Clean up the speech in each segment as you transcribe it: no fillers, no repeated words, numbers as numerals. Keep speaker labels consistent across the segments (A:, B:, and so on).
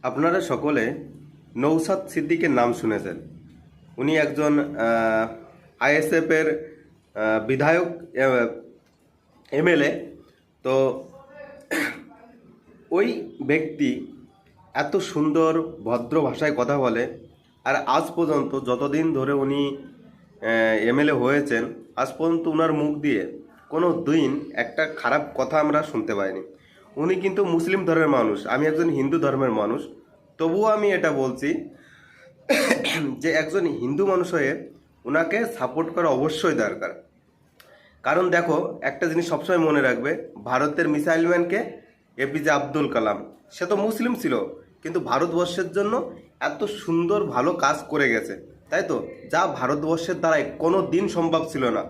A: আপনারা সকলে নৌসাদ সিদ্দিকের নাম শুনেছেন। উনি একজন আইএসএফের বিধায়ক, এমএলএ। তো ওই ব্যক্তি এত সুন্দর ভদ্র ভাষায় কথা বলে, আর আজ পর্যন্ত যতদিন ধরে উনি এমএলএ হয়েছেন, আজ পর্যন্ত ওনার মুখ দিয়ে কোনো দিন একটা খারাপ কথা আমরা শুনতে পাইনি। উনি কিন্তু মুসলিম ধর্মের মানুষ, আমি একজন হিন্দু ধর্মের মানুষ, তবুও আমি এটা বলছি যে একজন হিন্দু মানুষ হয়ে ওনাকে সাপোর্ট করা অবশ্যই দরকার। কারণ দেখো, একটা জিনিস সবসময় মনে রাখবে, ভারতের মিসাইল ম্যানকে এপিজে আব্দুল কালাম, সে তো মুসলিম ছিল, কিন্তু ভারতবর্ষের জন্য এত সুন্দর ভালো কাজ করে গেছে, তাই তো? যা ভারতবর্ষের দ্বারাই কোনো দিন সম্ভব ছিল না।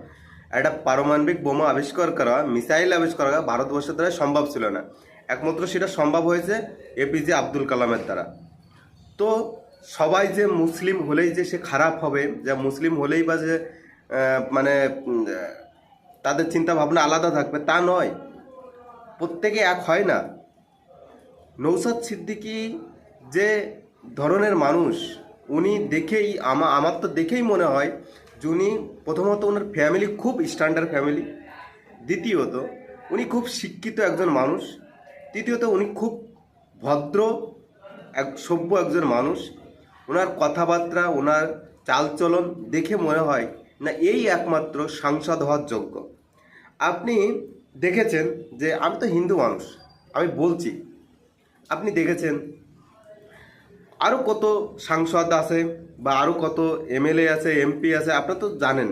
A: একটা পারমাণবিক বোমা আবিষ্কার করা, মিসাইল আবিষ্কার করা ভারতবর্ষের দ্বারা সম্ভব ছিল না, একমাত্র সেটা সম্ভব হয়েছে এপিজে আব্দুল কালামের দ্বারা। তো সবাই যে মুসলিম হলেই যে সে খারাপ হবে, যা মুসলিম হলেই বা যে মানে তাদের চিন্তা ভাবনা আলাদা থাকবে, তা নয়। প্রত্যেকে এক হয় না। নৌসাদ সিদ্দিকী যে ধরনের মানুষ, উনি দেখেই আমার তো দেখেই মনে হয় যে উনি প্রথমত ওনার ফ্যামিলি খুব স্ট্যান্ডার্ড ফ্যামিলি, দ্বিতীয়ত উনি খুব শিক্ষিত একজন মানুষ, তৃতীয়ত উনি খুব ভদ্র সভ্য একজন মানুষ। ওনার কথাবার্তা, ওনার চালচলন দেখে মনে হয় না এই একমাত্র সাংসদ হওয়ার যোগ্য। আপনি দেখেছেন যে, আমি তো হিন্দু মানুষ, আমি বলছি, আপনি দেখেছেন আরও কত সাংসদ আছে বা আরও কত এমএলএ আছে, এমপি আছে, আপনারা তো জানেন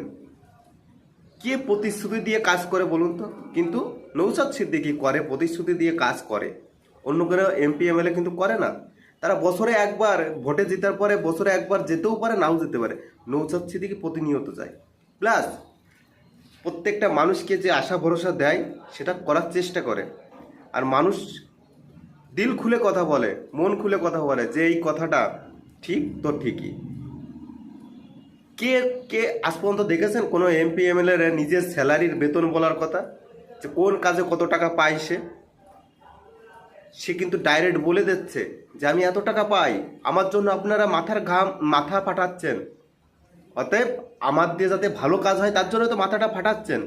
A: কে প্রতিশ্রুতি দিয়ে কাজ করে বলুন তো। কিন্তু নৌসাদ সিদ্দিকী করে, প্রতিশ্রুতি দিয়ে কাজ করে। অন্য কোনো এমপি এমএলএ কিন্তু করে না। তারা বছরে একবার ভোটে জেতার পরে বছরে একবার যেতেও পারে, নাও যেতে পারে। নৌসাদ সিদ্দিকী প্রতিনিয়ত যায়, প্লাস প্রত্যেকটা মানুষকে যে আশা ভরসা দেয় সেটা করার চেষ্টা করে। আর মানুষ দিল খুলে কথা বলে, মন খুলে কথা বলে যে এই কথাটা ঠিক তো ঠিকই। কে কে আজ পর্যন্ত দেখেছেন কোনো এমপি এমএলএ নিজের স্যালারির বেতন বলার কথা, যে কোন কাজে কত টাকা পায় সে কিন্তু ডাইরেক্ট বলে দিচ্ছে যে আমি এত টাকা পাই, আমার জন্য আপনারা মাথা ফাটাচ্ছেন, অতএব আমার দিয়ে যাতে ভালো কাজ হয় তার জন্য তো মাথাটা ফাটাচ্ছেন।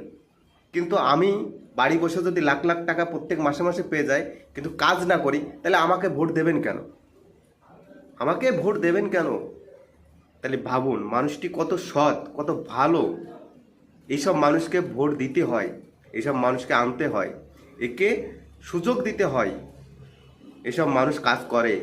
A: কিন্তু আমি বাড়ি বসে যদি লাখ লাখ টাকা প্রত্যেক মাসে মাসে পেয়ে যাই, কিন্তু কাজ না করি, তাহলে আমাকে ভোট দেবেন কেন? আমাকে ভোট দেবেন কেন? তাহলে ভাবুন মানুষটি কত সৎ, কত ভালো। এইসব মানুষকে ভোট দিতে হয়, এইসব মানুষকে আনতে হয়, একে সুযোগ দিতে হয়। এসব মানুষ কাজ করে।